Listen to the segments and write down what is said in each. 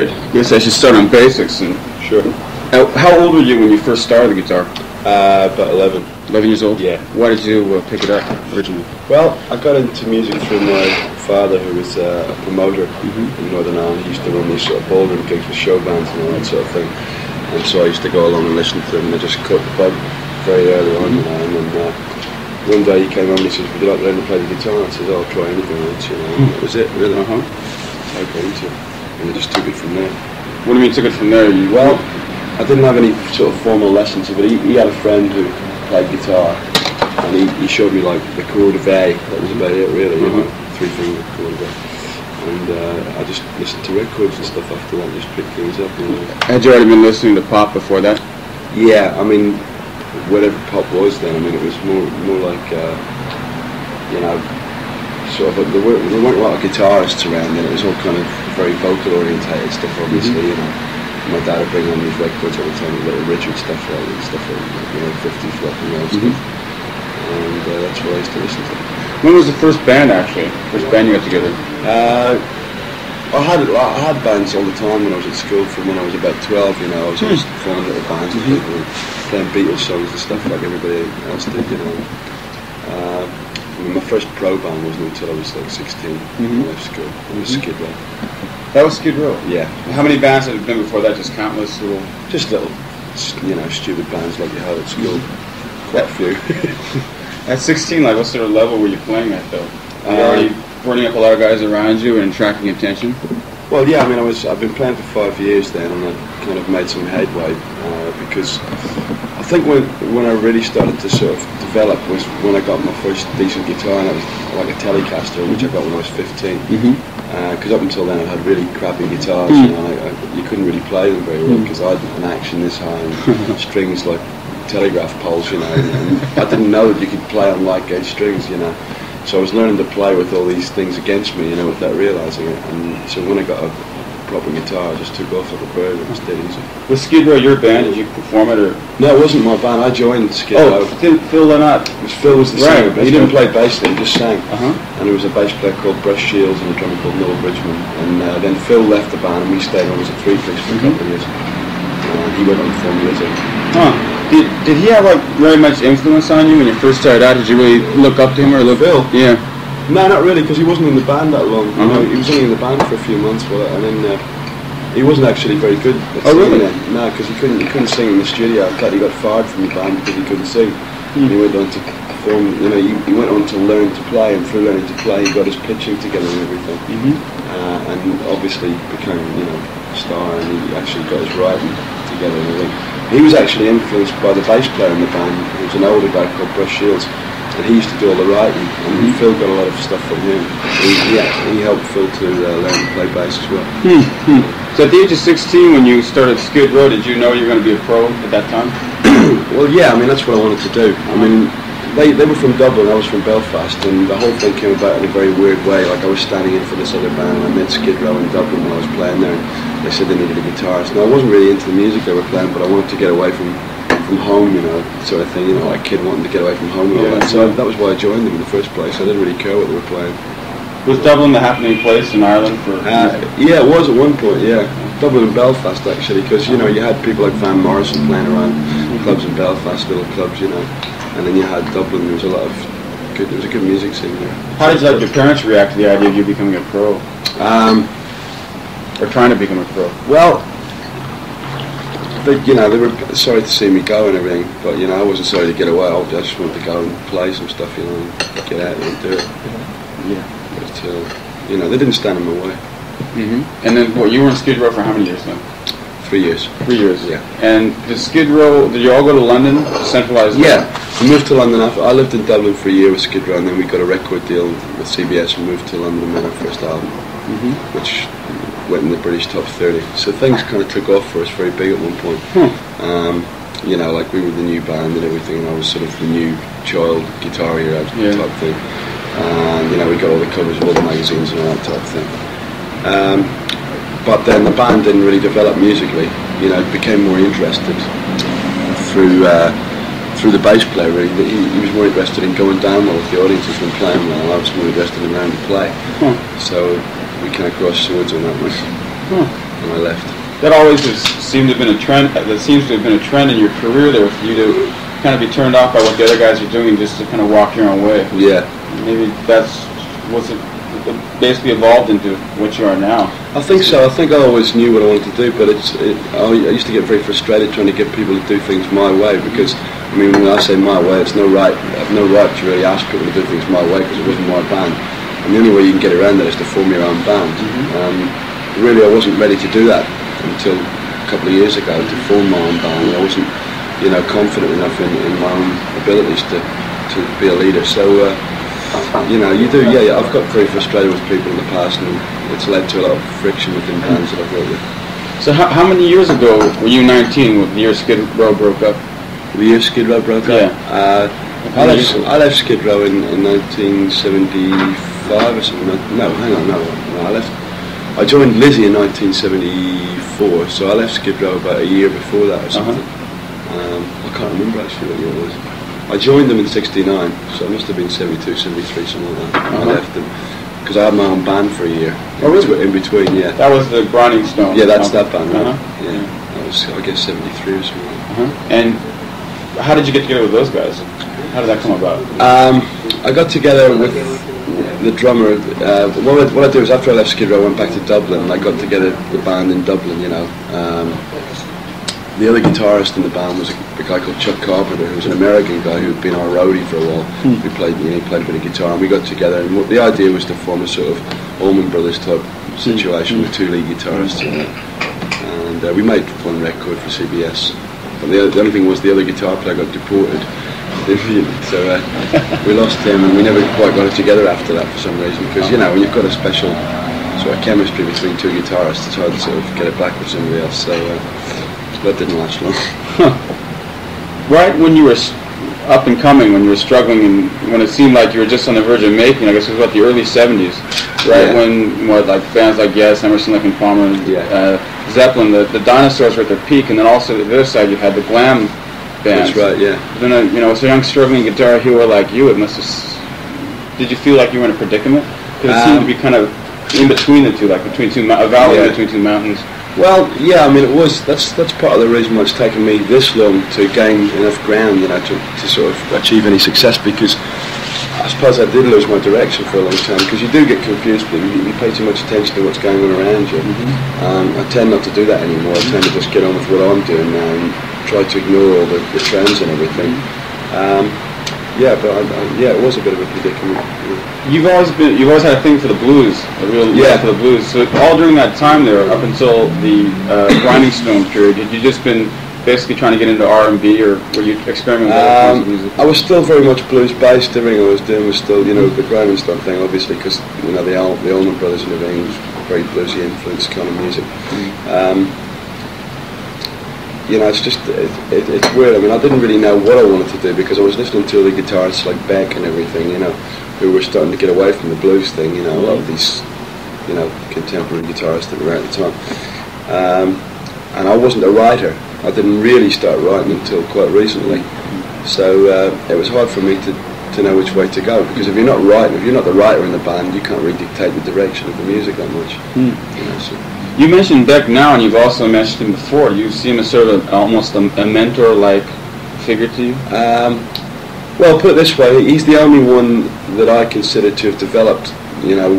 I guess I should start on basics. And Sure. how old were you when you first started the guitar? About 11. 11 years old? Yeah. Why did you pick it up originally? Well, I got into music through my father, who was a promoter in Northern Ireland. He used to run these sort of ballroom gigs with show bands and all that sort of thing. And so I used to go along and listen to him, and I just caught the bug very early on. You know, and then one day he came over and he says, "Would you like to learn to play the guitar?" I said, "Oh, I'll try anything else." You know, and that was it, really. I got into it, and I just took it from there. What do you mean took it from there? Well, I didn't have any sort of formal lessons, but he had a friend who played guitar, and he showed me like the chord of A. That was about it, really. You know, 3-finger chord of A. And I just listened to records and stuff after that, just picked things up. You know. Had you already been listening to pop before that? Yeah, I mean, whatever pop was then, I mean, it was more like, you know, sort of, there weren't a lot of guitarists around then. It was all kind of very vocal orientated stuff, obviously, you know. My dad would bring on these records all the time, Little Richard stuff like you know, 50s rock and roll stuff. And that's what I used to listen to. When was the first band, actually? First band you got together? I had bands all the time when I was at school. From when I was about 12, you know, I was just forming little bands with people and playing Beatles songs and stuff like everybody else did, you know. I mean, my first pro band wasn't until I was like 16 when I left school. It was Skid Row. That was Skid Row? Yeah. How many bands had been before that? Just countless little... Just little, you know, stupid bands like you had at school. Quite a few. At 16, like, what sort of level were you playing at, though? Were you already burning up a lot of guys around you and attracting attention? Well, yeah, I mean, I've been playing for 5 years then, and I kind of made some headway because I think when I really started to sort of develop was when I got my first decent guitar, and that was like a Telecaster, which I got when I was 15. Because up until then I had really crappy guitars, you know, you couldn't really play them very well because I had an action this high and strings like telegraph poles, you know, and I didn't know that you could play on light gauge strings, you know. So I was learning to play with all these things against me, you know, without realising it. And so when I got a proper guitar, I just took off like a bird. It was dead easy. Was Skid Row your band? Did you perform it, or? No, it wasn't my band. I joined Skid Row. Phil Lynott. Phil was the singer, but he didn't right. play bass. He just sang. And there was a bass player called Bruce Shields and a drummer called Noel Bridgman. And then Phil left the band, and we stayed on as a three-piece for a couple of years. He went on to Thin Lizzy. Did he have like very much influence on you when you first started out? Did you really look up to him or look? Phil? Yeah. No, not really, because he wasn't in the band that long. You know, he was only in the band for a few months, and then he wasn't actually very good at singing then. No, because he couldn't sing in the studio. In fact, he got fired from the band because he couldn't sing. And he went on to perform. You know, he went on to learn to play, and through learning to play, he got his pitching together and everything. And obviously became, you know, a star, and he actually got his writing together and everything. He was actually influenced by the bass player in the band, who was an older guy called Bruce Shields. And he used to do all the writing, and Phil got a lot of stuff from him. He helped Phil to learn to play bass as well. So at the age of 16, when you started Skid Row, did you know you were going to be a pro at that time? Well, yeah, I mean, that's what I wanted to do. I mean, they were from Dublin, I was from Belfast, and the whole thing came about in a very weird way. Like, I was standing in for this other band, and I met Skid Row in Dublin when I was playing there, and they said they needed a guitarist. Now, I wasn't really into the music they were playing, but I wanted to get away from home, you know, sort of thing, you know, like a kid wanting to get away from home and all that. So that was why I joined them in the first place. I didn't really care what they were playing. Was Dublin the happening place in Ireland for music? Yeah, it was at one point, yeah. Dublin and Belfast, actually, because, you know, you had people like Van Morrison playing around clubs in Belfast, little clubs, you know, and then you had Dublin. There was a lot of there was a good music scene there. How did your parents react to the idea of you becoming a pro? Or trying to become a pro? Well, you know, they were sorry to see me go and everything, but, you know, I wasn't sorry to get away. I just wanted to go and play some stuff, you know, and get out and do it. But, you know, they didn't stand in my way. And then, you were in Skid Row for how many years then? 3 years. 3 years? Yeah. And did Skid Row, did you all go to London, centralised? Yeah, we moved to London. I lived in Dublin for a year with Skid Row, and then we got a record deal with CBS and moved to London and made our first album, which went in the British top 30. So things kind of took off for us very big at one point. You know, like we were the new band and everything, and I was sort of the new child guitar hero type thing. And, you know, we got all the covers of all the magazines and all that type of thing. But then the band didn't really develop musically. You know, became more interested through the bass player, really. He was more interested in going down well with the audiences than playing well. I was more interested in learning to play. So we kind of crossed swords on that one. and I left. That always seemed to have been a trend. That seems to have been a trend in your career there, for you to kind of be turned off by what the other guys are doing, just to kind of walk your own way. Yeah. Maybe that's what's it basically evolved into what you are now. I think so. I think I always knew what I wanted to do, but I used to get very frustrated trying to get people to do things my way, because I mean, when I say my way, it's I have no right to really ask people to do things my way, because it wasn't my band. And the only way you can get around that is to form your own band. Really, I wasn't ready to do that until a couple of years ago, to form my own band. I wasn't, confident enough in my own abilities to be a leader. So, I've got very frustrated with people in the past, and it's led to a lot of friction within bands that I've worked with. So how many years ago were you 19 when the year Skid Row broke up? The year Skid Row broke up? Yeah. I left Skid Row in 1975 or something. No, hang on, no, I joined Lizzy in 1974, so I left Skid Row about a year before that or something. I can't remember actually what year it was. I joined them in 69, so it must have been 72, 73, something like that. I left them because I had my own band for a year. In between, yeah. That was the Grinding Stone. Yeah, that's that band, right? Yeah, that was, I guess, 73 or something. And how did you get together with those guys? How did that come about? I got together with the drummer. What I did was, after I left Skid Row, I went back to Dublin, and I got together the band in Dublin, The other guitarist in the band was a guy called Chuck Carpenter, who was an American guy who had been our roadie for a while. He played a bit of guitar, and we got together, and the idea was to form a sort of Allman Brothers type situation with two lead guitarists in it. And we made one record for CBS. But the only thing was, the other guitar player got deported. So we lost him, and we never quite got it together after that for some reason, because when you've got a special sort of chemistry between two guitarists, it's hard to sort of get it back with somebody else. So that didn't last long. Right when you were up and coming, when you were struggling, and when it seemed like you were just on the verge of making, I guess it was about the early 70s, right? Yeah. When like bands like Yes, Emerson, Lake and Palmer, Zeppelin, the Dinosaurs were at their peak, and then also the other side you had the glam bands. That's right, yeah. Then as a young struggling guitar hero like you, did you feel like you were in a predicament? Because it seemed to be kind of in between the two, like between a valley between two mountains. Well, yeah, I mean, that's part of the reason why it's taken me this long to gain enough ground, to sort of achieve any success, because I suppose I did lose my direction for a long time, because you do get confused, you pay too much attention to what's going on around you. I tend not to do that anymore. I tend to just get on with what I'm doing now and try to ignore all the trends and everything. It was a bit of a predicament. You've always had a thing for the blues, a real love for the blues. So all during that time there, up until the Grinding Stone period, had you just been basically trying to get into R&B, or were you experimenting with other music? I was still very much blues based. Everything I was doing was still, the Grinding Stone thing, obviously, because the Allman Brothers and everything was very bluesy influenced kind of music. It's weird. I mean, I didn't really know what I wanted to do, because I was listening to the guitarists like Beck and everything, who were starting to get away from the blues thing, a lot of these, contemporary guitarists that were out at the time. And I wasn't a writer. I didn't really start writing until quite recently. So it was hard for me to know which way to go, because if you're not writing, if you're not the writer in the band, you can't really dictate the direction of the music that much. You mentioned Beck now, and you've also mentioned him before. You see him as sort of almost a mentor-like figure to you? Well, put it this way, he's the only one that I consider to have developed,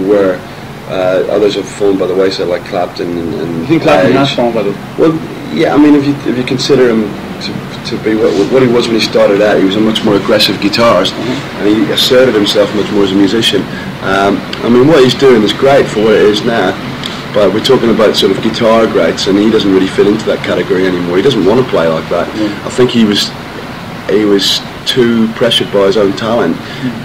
where others have fallen by the wayside, like Clapton and you think Clapton has fallen by the... Well, yeah, I mean, if you consider him to be what he was when he started out, he was a much more aggressive guitarist, and he asserted himself much more as a musician. I mean, what he's doing is great for what it is now, but we're talking about sort of guitar greats, and he doesn't really fit into that category anymore. He doesn't want to play like that. I think he was too pressured by his own talent,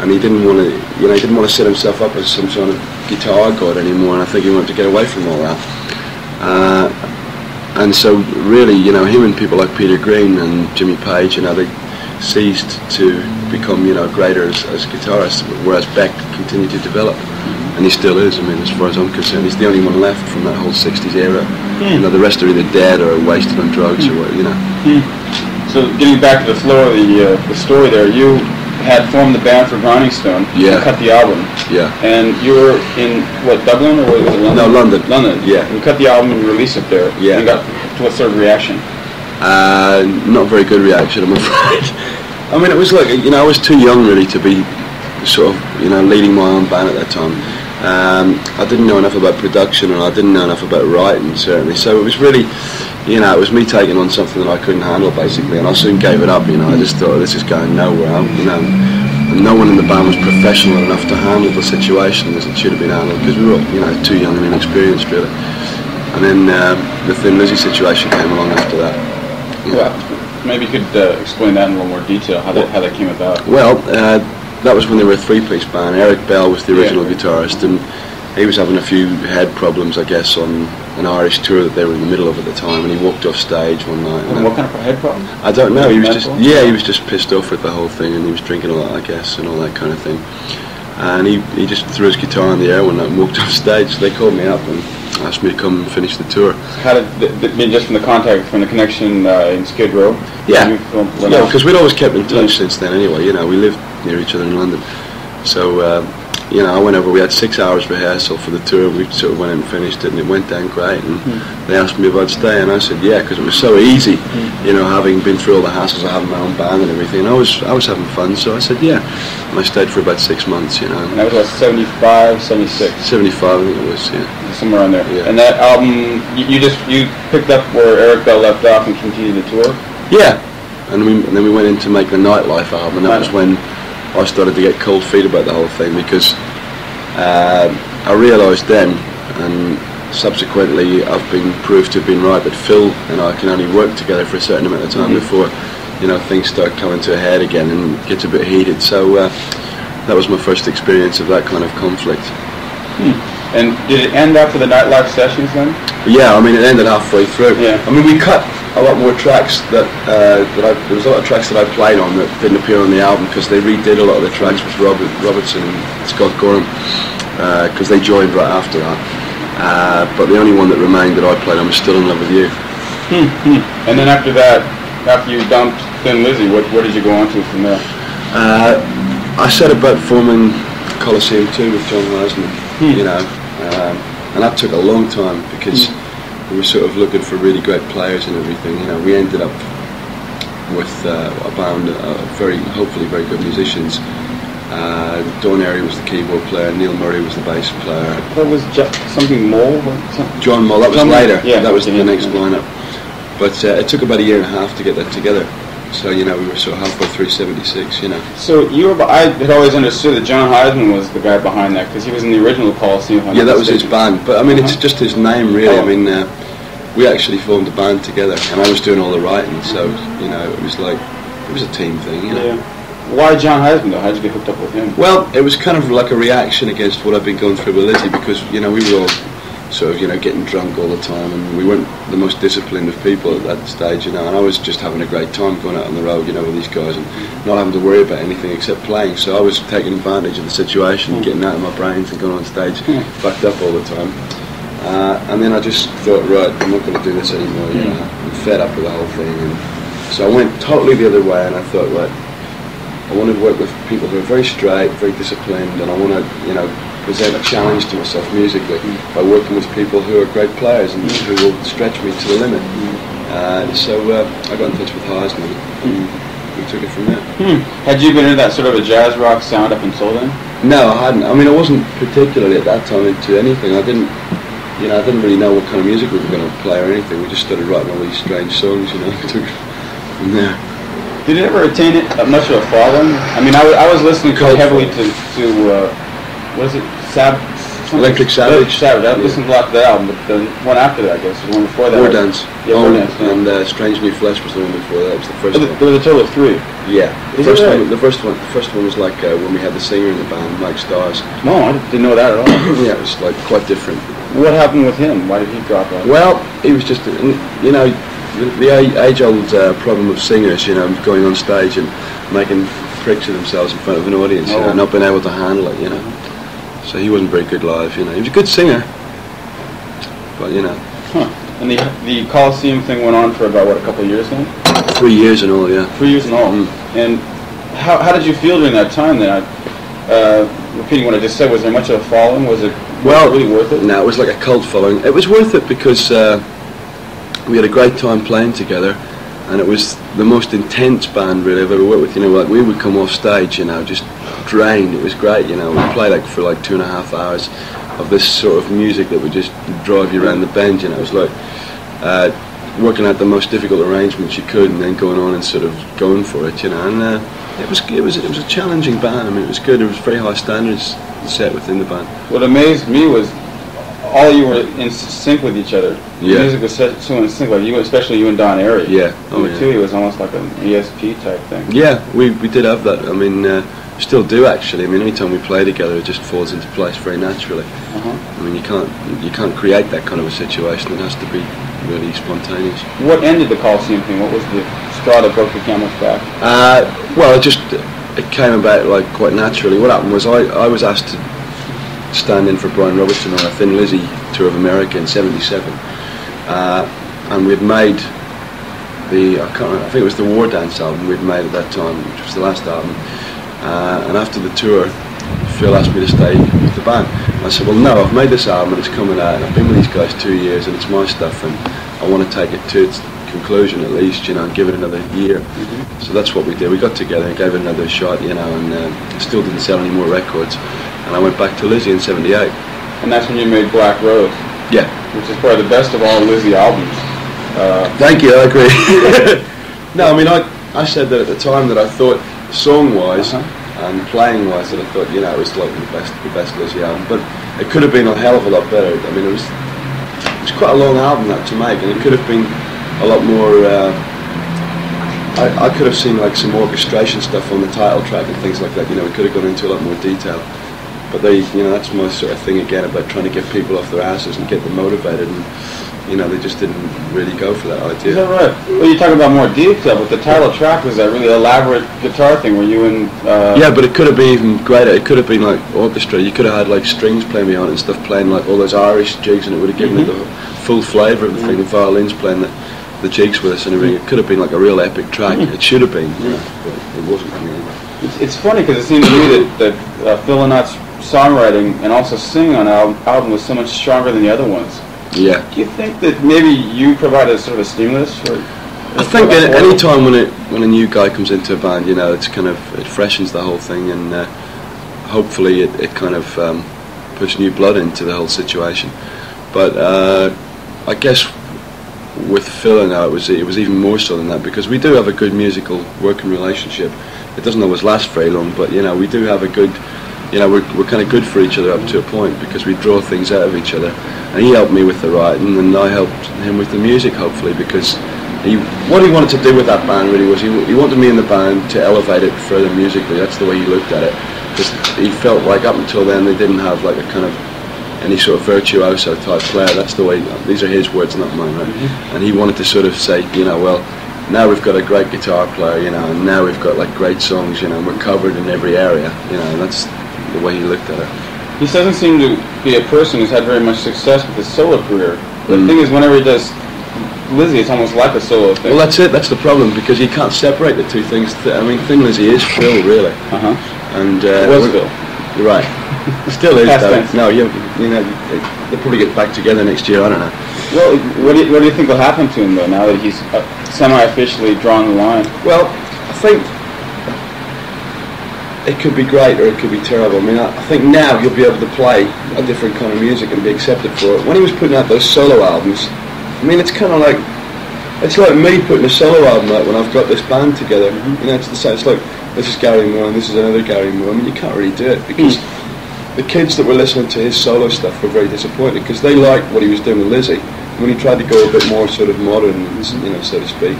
and he didn't want to set himself up as some sort of guitar god anymore, and I think he wanted to get away from all that. And so really, him and people like Peter Green and Jimmy Page, they ceased to become, greater as guitarists, whereas Beck continued to develop, and he still is. I mean, as far as I'm concerned, he's the only one left from that whole 60s era. The rest are either dead or wasted on drugs or what, So getting back to the flow of the story there, you had formed the band for Grinding Stone. Yeah. You cut the album. Yeah. And you were in, what, Dublin or was it London? No, London. London. Yeah. You cut the album and released it there. Yeah. You got what sort of reaction? Not very good reaction, I'm afraid. I mean, it was like, I was too young really to be sort of, leading my own band at that time. I didn't know enough about production, and I didn't know enough about writing, certainly. So it was really, it was me taking on something that I couldn't handle, basically, and I soon gave it up. I just thought, this is going nowhere. And no one in the band was professional enough to handle the situation as it should have been handled, because we were, too young and inexperienced, really. And then the Thin Lizzy situation came along after that. Well, maybe you could explain that in a little more detail, how that came about. Well, that was when they were a three-piece band. Eric Bell was the original guitarist, and he was having a few head problems, I guess, on an Irish tour that they were in the middle of at the time, and he walked off stage one night. And what kind of head problem? I don't know. He was just pissed off with the whole thing, and he was drinking a lot, I guess, and all that kind of thing. And he just threw his guitar in the air one night and walked off stage. So they called me up and asked me to come and finish the tour. How did just from the connection in Skid Row? Yeah, because we'd always kept in touch since then. Anyway, we lived near each other in London, so I went over. We had 6 hours rehearsal for the tour. We sort of went in and finished it, and it went down great. And they asked me if I'd stay, and I said yeah, because it was so easy. Having been through all the hassles of having my own band and everything, and I was having fun. So I said yeah, and I stayed for about 6 months. And that was what, 75, 76? 75, I think it was. Yeah, somewhere around there. Yeah. And that album, you picked up where Eric Bell left off and continued the tour. Yeah, and then we went in to make the Nightlife album, and that was when I started to get cold feet about the whole thing, because I realised then, and subsequently I've been proved to have been right, that Phil and I can only work together for a certain amount of time before things start coming to a head again and it gets a bit heated. So that was my first experience of that kind of conflict. And did it end after the Nightlife sessions then? Yeah, I mean, it ended halfway through. Yeah. I mean, we cut a lot more tracks there was a lot of tracks that I played on that didn't appear on the album, because they redid a lot of the tracks with Robertson and Scott Gorham, because they joined right after that. But the only one that remained that I played on was Still in Love with You. And then after that, after you dumped Thin Lizzy, where did you go on to from there? I set about forming Coliseum 2 with John Heisman, and that took a long time, because we were sort of looking for really great players and everything. We ended up with a band of hopefully very good musicians. Don Airy was the keyboard player, Neil Murray was the bass player. That was something Moll? John Moll, that was later. Yeah, that was the next lineup. But it took about a year and a half to get that together. So, we were sort of halfway through 76, So I had always understood that John Heisman was the guy behind that, because he was in the original Coliseum. Yeah, that was his band. But, I mean, it's just his name, really. I mean, we actually formed a band together, and I was doing all the writing. So, it was a team thing, Yeah. Why John Heisman, though? How did you get hooked up with him? Well, it was kind of like a reaction against what I'd been going through with Lizzy, because, we were all sort of, getting drunk all the time, and we weren't the most disciplined of people at that stage, and I was just having a great time going out on the road, with these guys, and not having to worry about anything except playing. So I was taking advantage of the situation, getting out of my brains and going on stage, fucked up all the time. And then I just thought, right, I'm not going to do this anymore. I'm fed up with the whole thing, and so I went totally the other way, and I thought, right, I want to work with people who are very straight, very disciplined, and I want to, present a challenge to myself musically by working with people who are great players and who will stretch me to the limit. So I got in touch with Heisman, and we took it from there. Had you been into that sort of a jazz rock sound up until then? No, I hadn't. I mean, I wasn't particularly at that time into anything. I didn't really know what kind of music we were going to play or anything. We just started writing all these strange songs, We took it from there. Did it ever attain much of a following? I mean, I was listening quite heavily to what is it? Electric Savage. I listened a lot to that album, but the one after that, I guess, was the one before that. War Dance. Yeah, War Dance. And Strange New Flesh was the one before that. It was the first one. There was a total of 3. Yeah. The first one was like when we had the singer in the band, Mike Starrs. No, I didn't know that at all. Yeah, it was like quite different. What happened with him? Why did he drop out? Well, he was just, the age-old problem of singers, going on stage and making pricks of themselves in front of an audience, not being able to handle it, So he wasn't very good live, He was a good singer, but And the Coliseum thing went on for about, a couple of years then? 3 years in all, yeah. 3 years in all. And how did you feel during that time then? repeating what I just said, was there much of a following? Was it really worth it? No, it was like a cult following. It was worth it because we had a great time playing together, and it was the most intense band really I've ever worked with. You know, like we would come off stage, you know, just drained. It was great. You know, we played for 2.5 hours of this sort of music that would just drive you around the bend. You know, it was like working out the most difficult arrangements you could, and then going on and sort of going for it. You know, and it was a challenging band. I mean, it was good. There was very high standards set within the band. What amazed me was all you were in sync with each other. Yeah. The music was so in sync, like you, especially you and Don Airy. Yeah. The two of you was almost like an ESP type thing. Yeah, we did have that. I mean, still do actually. I mean, anytime we play together, it just falls into place very naturally. I mean, you can't create that kind of a situation. It has to be really spontaneous. What ended the Coliseum thing? What was the straw that broke the camel's back? Well, it came about quite naturally. What happened was I was asked to stand in for Brian Robertson on a Thin Lizzy tour of America in '77, and we'd made I think it was the War Dance album we'd made at that time, which was the last album. And after the tour, Phil asked me to stay with the band. I said, well, no, I've made this album and it's coming out, and I've been with these guys 2 years, and it's my stuff, and I want to take it to its conclusion at least, you know, and give it another year. So that's what we did. We got together and gave it another shot, you know, and still didn't sell any more records. And I went back to Lizzy in '78. And that's when you made Black Rose. Yeah. Which is probably the best of all Lizzy albums. Thank you, I agree. No, I mean, I said that at the time that I thought song-wise and playing-wise that I thought, you know, it was like the best Lizzy album. But it could have been a hell of a lot better. I mean, it was quite a long album that to make, and it could have been a lot more. I could have seen some orchestration stuff on the title track and things like that. You know, we could have gone into a lot more detail. But that's my sort of thing again about trying to get people off their asses and get them motivated, and you know, they just didn't really go for that idea. Is that right? Well, you talk about more detail, but the title track was that really elaborate guitar thing where you and... Yeah, but it could have been even greater. It could have been orchestra. You could have had strings playing behind it and stuff, playing all those Irish jigs, and it would have given it the full flavour of the thing. The violins playing the jigs with us and everything. It could have been a real epic track. It should have been, but it wasn't. It's funny because it seems to me that Phil Lynott's songwriting and also singing on an album was so much stronger than the other ones. Yeah. Do you think that maybe you provided sort of a stimulus for? I think any time when a new guy comes into a band, you know, it freshens the whole thing, and hopefully it kind of puts new blood into the whole situation. But I guess with Phil and I, it was even more so than that, because we do have a good musical working relationship. It doesn't always last very long, but you know, we do have a good. You know, we're kind of good for each other up to a point, because we draw things out of each other. And he helped me with the writing, and I helped him with the music, hopefully, because what he wanted to do with that band really was he wanted me in the band to elevate it further musically. That's the way he looked at it, because he felt like up until then they didn't have a kind of any sort of virtuoso type player. That's the way. These are his words, not mine, right? And he wanted to sort of say, you know, well, now we've got a great guitar player, you know, and now we've got great songs, you know, and we're covered in every area, you know, and that's the way he looked at it. He doesn't seem to be a person who's had very much success with his solo career. The thing is, whenever he does Lizzy, it's almost like a solo thing. Well, that's it. That's the problem, because you can't separate the two things. I mean, Thin Lizzy is Phil, really. And it was Phil. You're right. Still is, though. Tense. No, you know, they'll probably get back together next year. I don't know. Well, what do you think will happen to him though, now that he's semi-officially drawn the line? Well, I think it could be great or it could be terrible. I mean, I think now you'll be able to play a different kind of music and be accepted for it. When he was putting out those solo albums, I mean, it's kind of like me putting a solo album out when I've got this band together. You know, it's the same. It's like, this is Gary Moore and this is another Gary Moore. I mean, you can't really do it, because the kids that were listening to his solo stuff were very disappointed, because they liked what he was doing with Lizzy. When he tried to go a bit more sort of modern, you know, so to speak,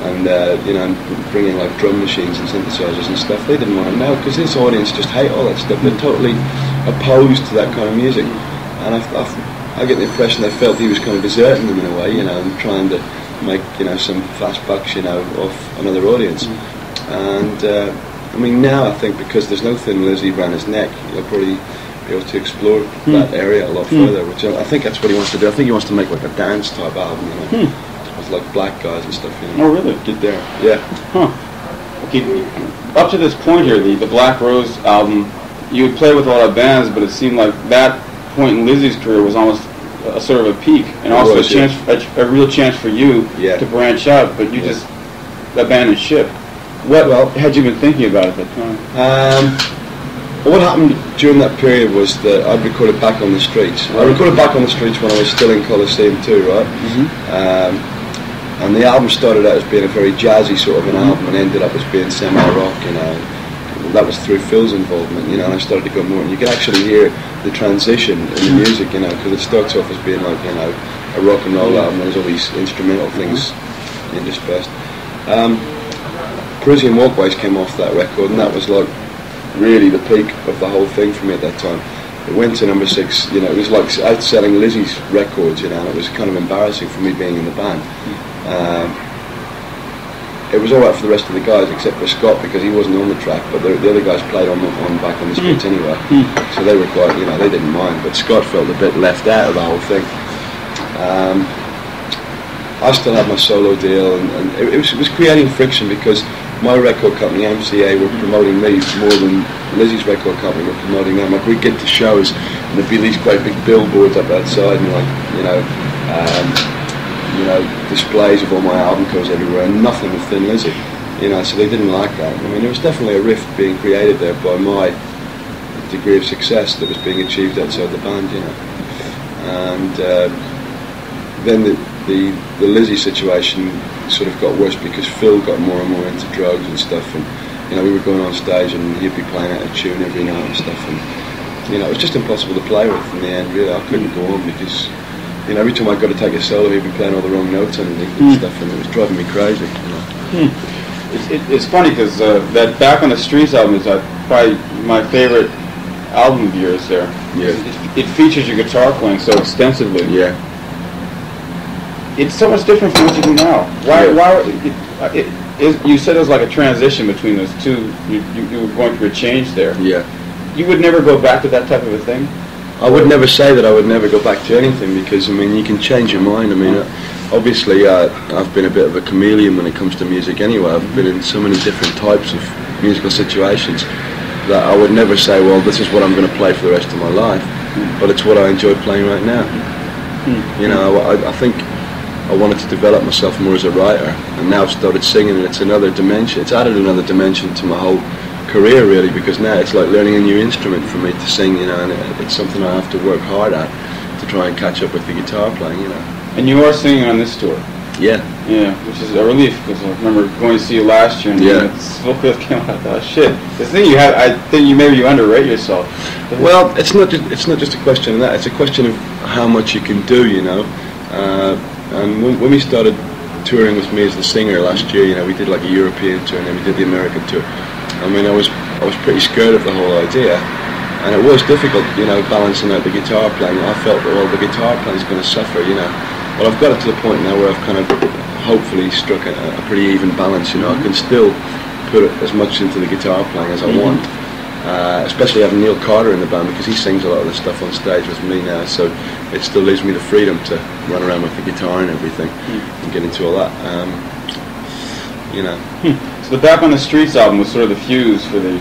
and you know, and bring in drum machines and synthesizers and stuff, they didn't want to know, because his audience just hate all that stuff. They're totally opposed to that kind of music, and I get the impression they felt he was kind of deserting them in a way, you know, and trying to make, you know, some fast bucks, you know, off another audience. And I mean, now I think because there's no Thin Lizzy around his neck, you'll probably be able to explore that area a lot further, which I think that's what he wants to do. I think he wants to make a dance type album, you know, with black guys and stuff, you know. Oh, really? Get there. Yeah. Okay. Up to this point here, the Black Rose album you would play with a lot of bands, but it seemed like that point in Lizzy's career was almost a sort of a peak, and also a real chance for you to branch out. But you just abandoned ship. What had you been thinking about at that time? What happened during that period was that I'd recorded Back on the Streets. I recorded Back on the Streets when I was still in Coliseum too, right? And the album started out as being a very jazzy sort of an album, and ended up as being semi-rock, you know. That was through Phil's involvement, you know, and I started to go more, and you can actually hear the transition in the music, you know, because it starts off as being like, you know, a rock and roll album, there's all these instrumental things interspersed. Parisian Walkways came off that record, and that was like really the peak of the whole thing for me at that time. It went to number 6, you know, it was like outselling Lizzy's records, you know, and it was kind of embarrassing for me being in the band. It was alright for the rest of the guys except for Scott, because he wasn't on the track, but the other guys played on Back on the Streets anyway, so they were quite, you know, they didn't mind, but Scott felt a bit left out of the whole thing. I still had my solo deal, and it was creating friction, because my record company, MCA, were promoting me more than Lizzy's record company were promoting them. Like, we'd get to shows, and there'd be these great big billboards up outside, and like, you know, displays of all my album covers everywhere, and nothing with Thin Lizzy, you know, so they didn't like that. I mean, there was definitely a rift being created there by my degree of success that was being achieved outside the band, you know. And then the Lizzy situation sort of got worse, because Phil got more and more into drugs and stuff, and, you know, we were going on stage and he'd be playing out of tune every night and stuff, and, you know, it was just impossible to play with in the end, really. I couldn't go on, because, you know, every time I got to take a solo, he'd be playing all the wrong notes underneath and stuff, and it was driving me crazy, you know. It's funny, because that Back on the Streets album is probably my favorite album of yours there. Yeah. It features your guitar playing so extensively. Yeah. It's so much different from what you do now. You said it was like a transition between those two. You were going through a change there. Yeah. You would never go back to that type of a thing? I would never say that I would never go back to anything, because, I mean, you can change your mind. I mean, obviously, I've been a bit of a chameleon when it comes to music anyway. I've been in so many different types of musical situations that I would never say, well, this is what I'm going to play for the rest of my life, but it's what I enjoy playing right now. You know, I think I wanted to develop myself more as a writer, and now I've started singing, and it's another dimension. It's added another dimension to my whole career, really, because now it's like learning a new instrument for me to sing, you know, and it's something I have to work hard at to try and catch up with the guitar playing, you know. And you are singing on this tour? Yeah. Yeah, which is a relief, because I remember going to see you last year, and Spillfield came out, I thought, shit, this thing you have, I think maybe you underrate yourself. Well, it's not just a question of that, it's a question of how much you can do, you know. And when we started touring with me as the singer last year, you know, we did like a European tour, and then we did the American tour. I mean, I was pretty scared of the whole idea, and it was difficult, you know, balancing out the guitar playing. I felt that, well, the guitar playing is going to suffer, you know. Well, I've got it to the point now where I've kind of hopefully struck a pretty even balance, you know. I can still put as much into the guitar playing as I want, especially having Neil Carter in the band, because he sings a lot of the stuff on stage with me now, so it still leaves me the freedom to run around with the guitar and everything and get into all that, you know. So the Back on the Streets album was sort of the fuse for the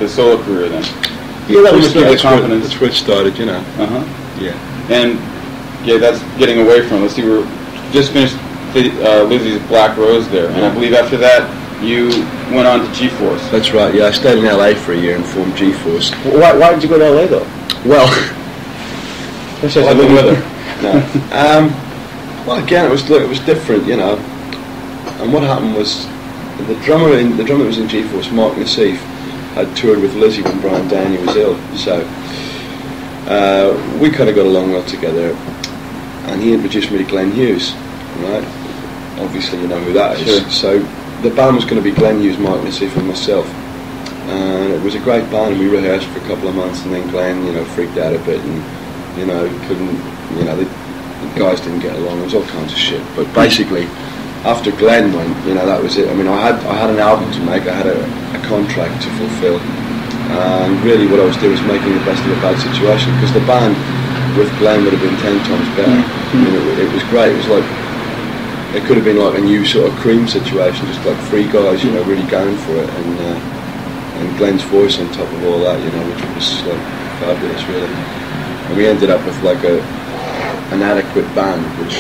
solo career then? Yeah, that's where it started, you know. Yeah. And yeah, that's getting away from. Let's see, we're just finished Lizzy's Black Rose there, and I believe after that you went on to G-Force. That's right. Yeah, I stayed in LA for a year and formed G-Force. Why did you go to LA though? Well, especially as a living with her. No. Well, again, it was different, you know. And what happened was the drummer that was in G-Force, Mark Nassif, had toured with Lizzy when Brian Downey was ill, so we kind of got along well together, and he introduced me to Glenn Hughes, right? Obviously you know who that is. Sure. So the band was going to be Glenn Hughes, Mark Nassif and myself, and it was a great band, and we rehearsed for a couple of months, and then Glenn, you know, freaked out a bit, and, you know, couldn't, you know, the guys didn't get along, there was all kinds of shit, but basically after Glenn went, you know, that was it. I mean, I had an album to make, I had a contract to fulfill, and really what I was doing was making the best of a bad situation, because the band with Glenn would have been 10 times better. I mean, it was great. It was like, it could have been like a new sort of Cream situation, just like three guys, you know, really going for it, and and Glenn's voice on top of all that, you know, which was like fabulous, really. And we ended up with like an adequate band, which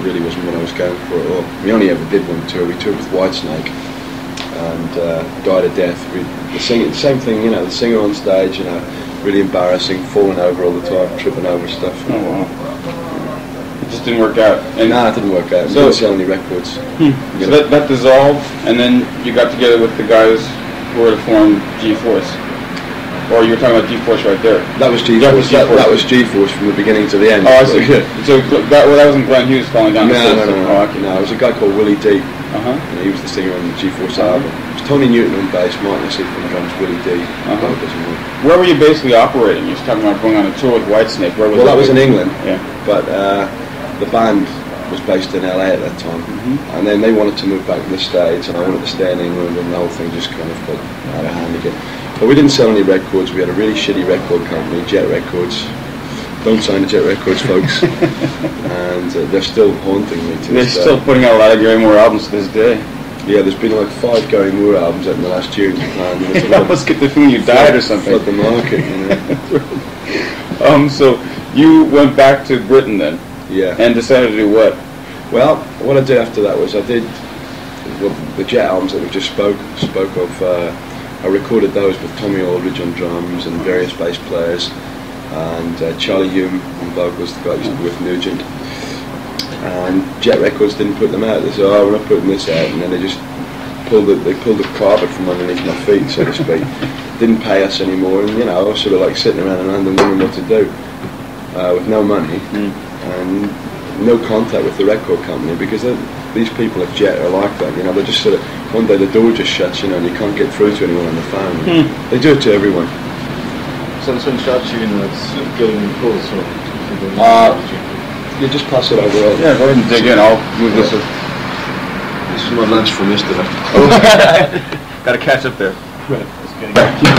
really wasn't what I was going for at all. We only ever did one tour. We toured with Whitesnake and Died a Death. The same thing, you know, the singer on stage, you know, really embarrassing, falling over all the time, tripping over stuff. Oh wow. It just didn't work out. And it didn't work out. We didn't sell any records. So that dissolved, and then you got together with the guys who were to form G-Force. Or you were talking about G-Force right there. That was G-Force. That was G-Force from the beginning to the end. Oh, I see. So that wasn't Glenn Hughes falling down the stairs? No. It was a guy called Willie D. And he was the singer on the G-Force album. It was Tony Newton on bass, Martin Asif on drums, Willie D. Where were you basically operating? You were talking about going on a tour with Whitesnake. Where was that was in England. Yeah. But the band was based in LA at that time. And then they wanted to move back to the States, and I wanted to stay in England, and the whole thing just kind of got out of hand again. But we didn't sell any records. We had a really shitty record company, Jet Records. Don't sign to Jet Records, folks. And they're still haunting me to this day. They're still putting out a lot of Gary Moore albums to this day. Yeah, there's been like 5 Gary Moore albums out in the last year in Japan. You almost get the feeling you died or something. Flood the market, you know. So you went back to Britain then? Yeah. And decided to do what? Well, what I did after that was I did the Jet albums that we just spoke of. I recorded those with Tommy Aldridge on drums and various bass players, and Charlie Hume on vocals, the guy who used to be with Nugent. And Jet Records didn't put them out. They said, "Oh, we're not putting this out," and then they just pulled the carpet from underneath my feet, so to speak. Didn't pay us anymore, and you know, I was sort of like sitting around in London wondering what to do with no money and no contact with the record company, because these people at Jet are like that, you know. They just sort of, one day the door just shuts, you know, and you can't get through to anyone on the phone. They do it to everyone. So this one shot you in the Gillian Pools, or you just pass it over. Yeah, go ahead and dig in. I'll move this. This is my lunch from yesterday. Got to catch up there. right.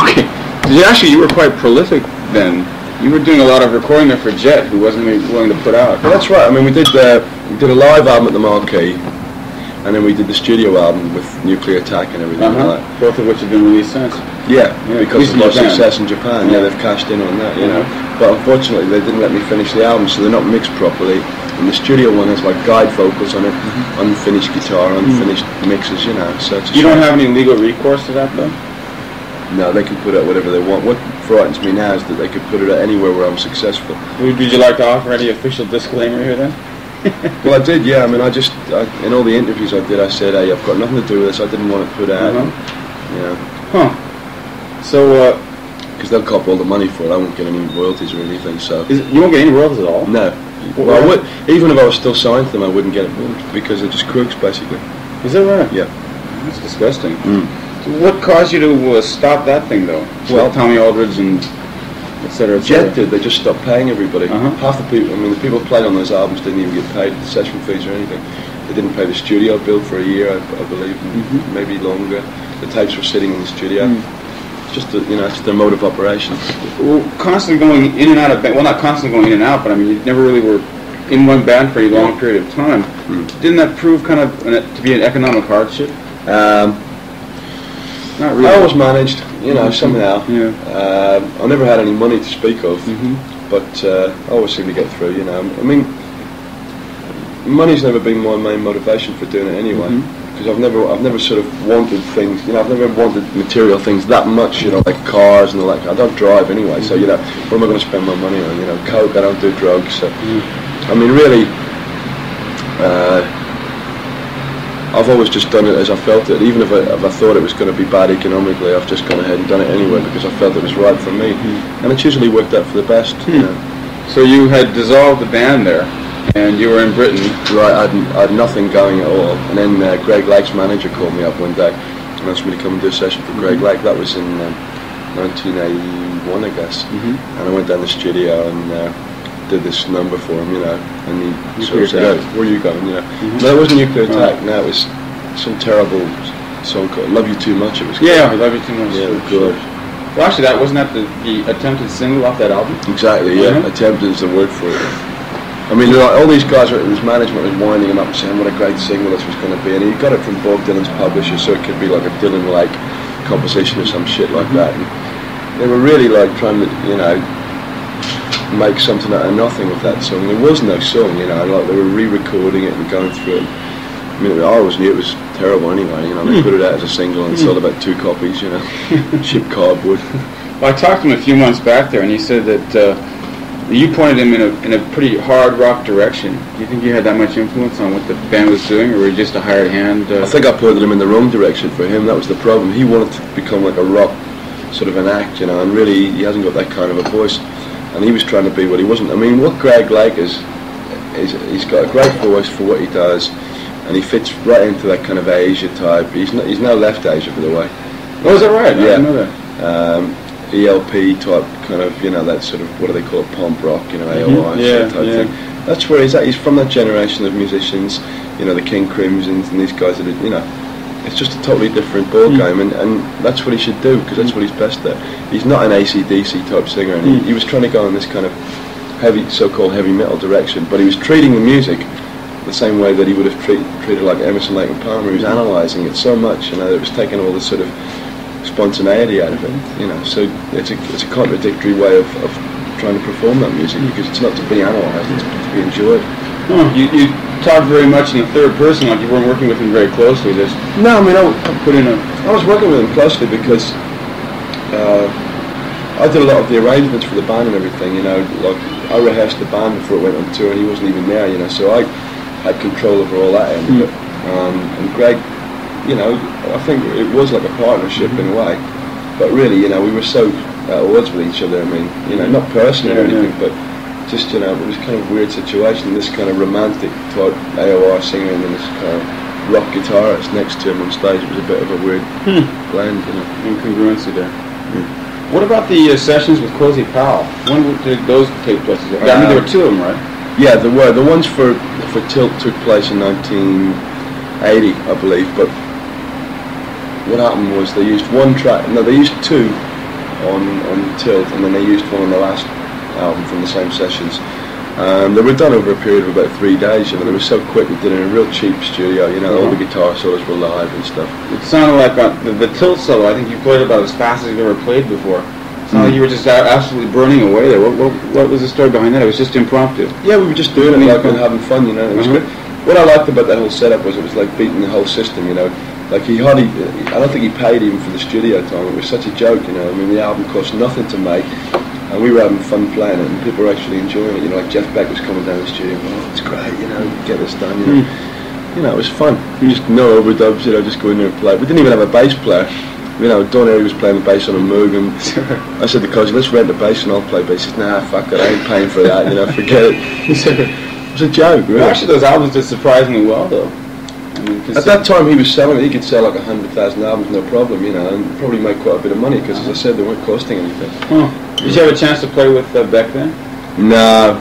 Okay. You were quite prolific then. You were doing a lot of recording there for Jet, who wasn't willing to put out. Well, that's right. I mean, we did a live album at the Marquee, and then we did the studio album with Nuclear Attack and everything like that. Both of which have been released since. Yeah, because of our success in Japan. Yeah, they've cashed in on that, you know. But unfortunately, they didn't let me finish the album, so they're not mixed properly. And the studio one has like guide vocals on it, unfinished guitar, unfinished mixes, you know. So it's you don't have any legal recourse to that, though? No, they can put out whatever they want. What frightens me now is that they could put it out anywhere where I'm successful. Would you like to offer any official disclaimer here then? Well, I did, yeah. I mean, in all the interviews I did, I said, hey, I've got nothing to do with this. I didn't want it put out. You know. So, because they'll cop all the money for it. I won't get any royalties or anything. So you won't get any royalties at all? No. Well, I would, even if I was still signed to them, I wouldn't get it because they're just crooks, basically. Is that right? Yeah. That's disgusting. What caused you to stop that thing, though? Well, Tommy Aldridge and etc. Jet did. They just stopped paying everybody. Half the people, I mean, the people playing on those albums didn't even get paid the session fees or anything. They didn't pay the studio bill for a year, I believe, maybe longer. The tapes were sitting in the studio. It's just, it's their mode of operation. Well, constantly going in and out of, well, not constantly going in and out, but I mean, you never really were in one band for a long period of time. Didn't that prove kind of to be an economic hardship? Not really. I always managed, somehow. Yeah. I never had any money to speak of, but I always seemed to get through. I mean, money's never been my main motivation for doing it anyway. Because I've never sort of wanted things. I've never wanted material things that much. Like cars and all that. I don't drive anyway, so what am I going to spend my money on? Coke. I don't do drugs. So, I mean, really. I've always just done it as I felt it. Even if I thought it was going to be bad economically, I've just gone ahead and done it anyway because I felt it was right for me. And it's usually worked out for the best. So you had dissolved the band there, and you were in Britain. Right, I had nothing going at all. And then Greg Lake's manager called me up one day and asked me to come and do a session for Greg Lake. That was in 1981, I guess. And I went down the studio and did this number for him, and he sort of said, "Oh, where are you going?" No, it wasn't Nuclear Attack. No, it was some terrible song called "Love You Too Much." It was. Yeah, "Love You Too Much." Yeah, it was good. Well, actually, wasn't that the attempted single off that album? Exactly. Yeah, attempted is the word for it. I mean, all these guys, his management was winding him up and saying what a great single this was going to be, and he got it from Bob Dylan's publisher, so it could be like a Dylan-like composition or some shit like that. And they were really like trying to, you know, make something out of nothing with that song. There was no song, you know, like they were re-recording it and going through it. I mean, I always knew it was terrible anyway, you know. They put it out as a single and sold about 2 copies, you know, shipped cardboard. Well, I talked to him a few months back there, and he said that you pointed him in a pretty hard rock direction. Do you think you had that much influence on what the band was doing, or were you just a hired hand? I think I pointed him in the wrong direction for him. That was the problem. He wanted to become like a rock sort of an act, you know, and really he hasn't got that kind of a voice. And he was trying to be what he wasn't. I mean, what Greg Lake is he's got a great voice for what he does, and he fits right into that kind of Asia type. He's now left Asia, by the way. Oh, is that right? Yeah. I didn't know that. ELP type kind of, you know, that sort of, what do they call it, pump rock, you know, AOR type thing. That's where he's at. He's from that generation of musicians, you know, the King Crimsons and these guys that are, you know, it's just a totally different ball game, and that's what he should do, because that's what he's best at. He's not an AC/DC type singer, and he was trying to go in this kind of heavy, so-called heavy metal direction, but he was treating the music the same way that he would have treated like Emerson, Lake and Palmer. He was analysing it so much, you know, that it was taking all the sort of spontaneity out of it, you know. So it's a contradictory way of trying to perform that music, because it's not to be analysed, it's to be enjoyed. You talked very much in the third person, like you weren't working with him very closely. Just no, I mean, I was working with him closely because I did a lot of the arrangements for the band and everything, you know. Like, I rehearsed the band before it went on tour, and he wasn't even there, you know. So I had control over all that end of it. And Greg, you know, I think it was like a partnership in a way, but really, you know, we were so at odds with each other. I mean, you know, not personally or anything, but just, you know, it was kind of a weird situation. This kind of romantic type AOR singer and then this kind of rock guitarist next to him on stage. It was a bit of a weird blend, you know. Incongruency there. What about the sessions with Cozy Powell? When did those take place? I mean, there were 2 of them, right? Yeah, there were. The ones for Tilt took place in 1980, I believe, but what happened was they used 1 track, no, they used 2 on Tilt, and then they used 1 on the last album from the same sessions. They were done over a period of about 3 days, you know. They were so quick, we did it in a real cheap studio, you know. All the guitar solos were live and stuff. It sounded like the Tilt solo, I think you played about as fast as you've ever played before. It sounded like you were just absolutely burning away there. What was the story behind that? It was just impromptu. Yeah, we were just doing it like and having fun, you know. It was good. What I liked about that whole setup was it was like beating the whole system, you know. Like I don't think he paid even for the studio time. It was such a joke, you know. I mean, the album cost nothing to make, and we were having fun playing it, and people were actually enjoying it. You know, like Jeff Beck was coming down the studio, oh, it's great, you know, get this done, you know. You know, it was fun. Just no overdubs, you know, just go in there and play. We didn't even have a bass player. You know, Don Airy was playing the bass on a Moog, and I said to Cozy, let's rent the bass and I'll play bass. He said, nah, fuck it, I ain't paying for that, you know, forget it. It was a joke, really. Well, actually, those albums did surprisingly well, though. I mean, at that time, he was selling it. He could sell like 100,000 albums, no problem, you know, and probably make quite a bit of money because, as I said, they weren't costing anything. Did you have a chance to play with Beck then? No,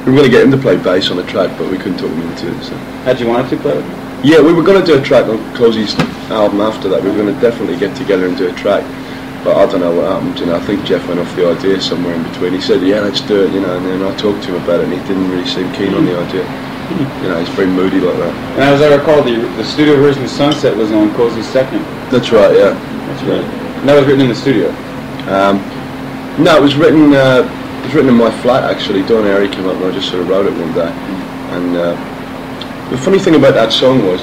we were going to get him to play bass on the track, but we couldn't talk him into it. So. Had you wanted to play with him? Yeah, we were going to do a track on Cozy's album after that. We were going to definitely get together and do a track, but I don't know what happened. You know, I think Jeff went off the idea somewhere in between. He said, "Yeah, let's do it," you know, and then I talked to him about it, and he didn't really seem keen on the idea. You know, he's very moody like that. And as I recall, the studio version of Sunset was on Cozy's second. That's right, yeah. That's right. And that was written in the studio? No, it was written in my flat, actually. Don Airy came up and I just sort of wrote it one day. And the funny thing about that song was,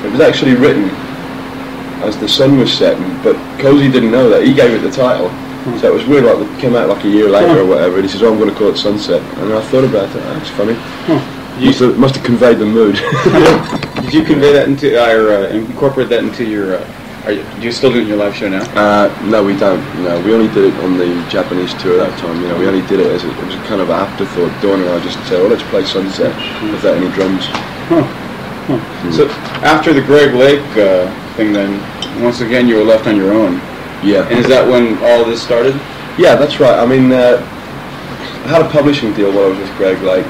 it was actually written as the sun was setting, but Cozy didn't know that. He gave it the title. So it was weird, like it came out like a year later or whatever, and he says, "Oh, I'm going to call it Sunset." And I thought about it. That's funny. Must have conveyed the mood. Did you convey that into, or incorporate that into your? Do you still do it in your live show now? No, we don't. No, we only did it on the Japanese tour at that time. You know, we only did it as it was a kind of afterthought. Dawn and I just said, "Oh, let's play Sunset without any drums." So after the Greg Lake thing, then once again you were left on your own. Yeah. And is that when all this started? Yeah, that's right. I mean, I had a publishing deal while I was with Greg Lake,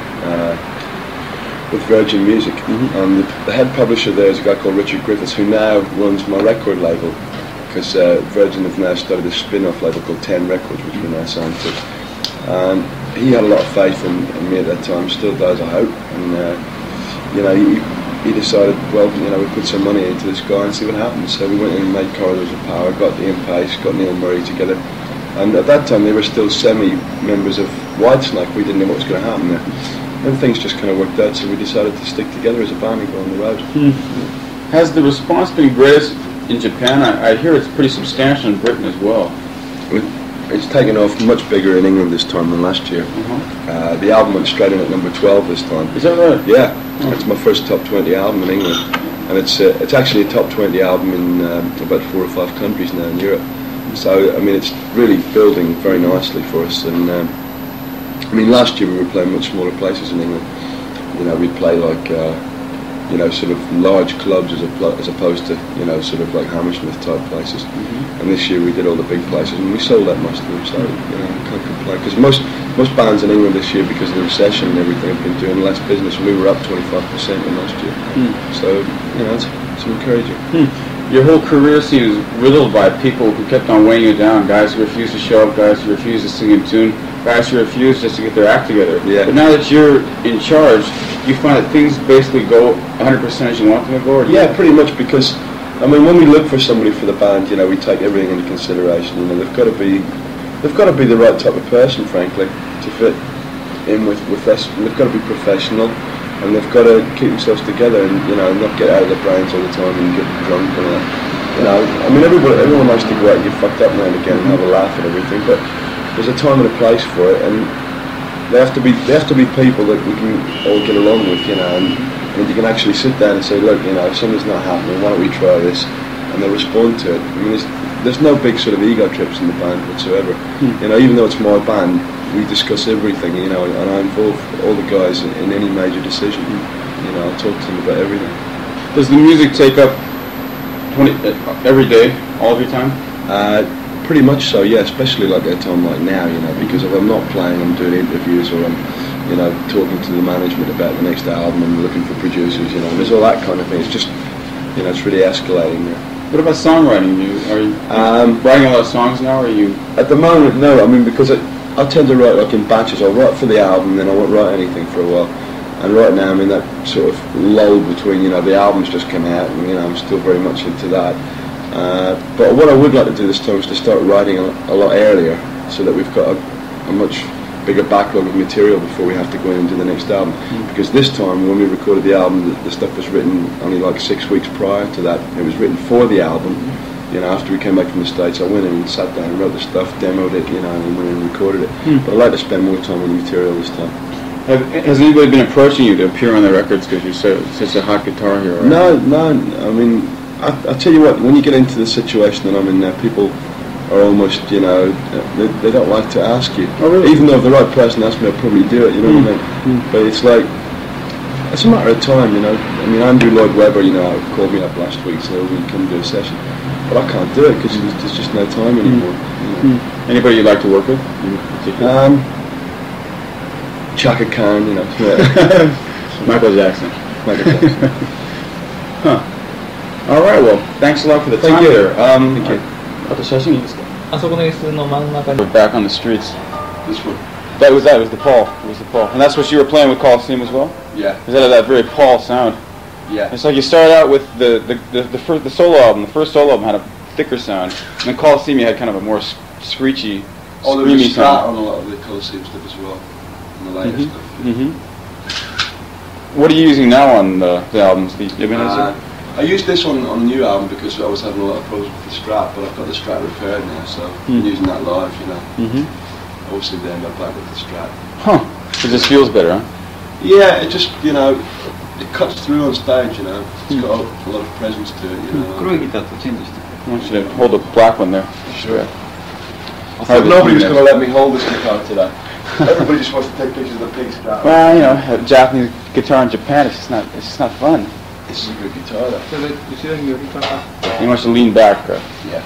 with Virgin Music, and the head publisher there is a guy called Richard Griffiths, who now runs my record label, because Virgin have now started a spin-off label called 10 Records, which we're now signed to. And he had a lot of faith in me at that time, still does, I hope. And you know, he he decided, well, we put some money into this guy and see what happens. So we went in and made Corridors of Power, got Ian Pace, got Neil Murray together. And at that time, they were still semi-members of Whitesnake. We didn't know what was going to happen there. And things just kind of worked out, so we decided to stick together as a band and go on the road. Has the response been greatest in Japan? I hear it's pretty substantial in Britain as well. It's taken off much bigger in England this time than last year. The album went straight in at number 12 this time. Is that right? Yeah, it's my first top 20 album in England, and it's actually a top 20 album in about 4 or 5 countries now in Europe. So I mean, it's really building very nicely for us. And I mean, last year we were playing much smaller places in England. We'd play like sort of large clubs as opposed to sort of like Hammersmith type places. And this year we did all the big places, and we sold out most of them. So can't complain, because most bands in England this year, because of the recession and everything, have been doing less business. We were up 25% in last year. So it's encouraging. Your whole career seems riddled by people who kept on weighing you down. Guys who refused to show up, guys who refused to sing in tune, guys who refused just to get their act together. Yeah. But now that you're in charge, you find that things basically go 100% as you want them to go? Yeah, pretty much, because I mean, when we look for somebody for the band, we take everything into consideration. They've got to be the right type of person, frankly, to fit in with us. And they've got to be professional, and they've got to keep themselves together and not get out of their brains all the time and get drunk and I mean, everyone likes to go out and get fucked up now and again and have a laugh and everything, but there's a time and a place for it, and they have to be people that we can all get along with, and you can actually sit down and say, look, if something's not happening, why don't we try this? And they'll respond to it. I mean, there's no big sort of ego trips in the band whatsoever. Even though it's my band, we discuss everything, and I involve all the guys in any major decision. I'll talk to them about everything. Does the music take up every day, all of your time? Pretty much so, yeah, especially like at a time like now, because if I'm not playing, I'm doing interviews, or I'm talking to the management about the next album and looking for producers, and there's all that kind of thing. It's just, it's really escalating now. What about songwriting? Are you writing a lot of songs now, or are you? At the moment, no. I mean, because I tend to write like in batches. I'll write for the album, then I won't write anything for a while. And right now I'm in that sort of lull between, the album's just come out, and I'm still very much into that. But what I would like to do this time is to start writing a lot earlier, so that we've got a much bigger backlog of material before we have to go in and do the next album. Because this time, when we recorded the album, the stuff was written only like 6 weeks prior to that. It was written for the album. After we came back from the States, I went in and sat down and wrote the stuff, demoed it, and went in and recorded it. But I'd like to spend more time on the material this time. Has anybody been approaching you to appear on the records because you're such a hot guitar hero? No. I mean, I tell you what, when you get into the situation that I'm in now, people are almost, they don't like to ask you. Oh, really? Even though if the right person asked me, I'd probably do it, what I mean? But it's like, it's a matter of time, I mean, Andrew Lloyd Webber, called me up last week, so we can come do a session. But I can't do it because there's just no time anymore. Anybody you'd like to work with in particular? Chaka Khan, Michael Jackson. Huh. All right, well, thanks a lot for the time there. Thank you. We're back on the streets. This one? That was the Paul. It was the Paul. And that's what you were playing with Coliseum as well? Yeah. Is that very Paul sound? Yeah. It's like you started out with the solo album. The first solo album had a thicker sound. And then Coliseum, you had kind of a more screechy, there was a screamy strat sound. on a lot of the Coliseum stuff as well. On the latest stuff. What are you using now on the albums? The Ebenezer? I used this on the new album because I was having a lot of problems with the Strat, but I've got the Strat repaired now, so I'm using that live, Obviously then I'm back with the Strat. Huh. It just feels better, huh? Yeah, it just, it cuts through on stage, It's got a lot of presence to it, I want you to hold the black one there. Sure. I thought nobody was going to let me hold this guitar today. Everybody just wants to take pictures of the pink Strat. Well, a Japanese guitar in Japan, it's just not fun. This is a good guitar though. You want to lean back. Yeah.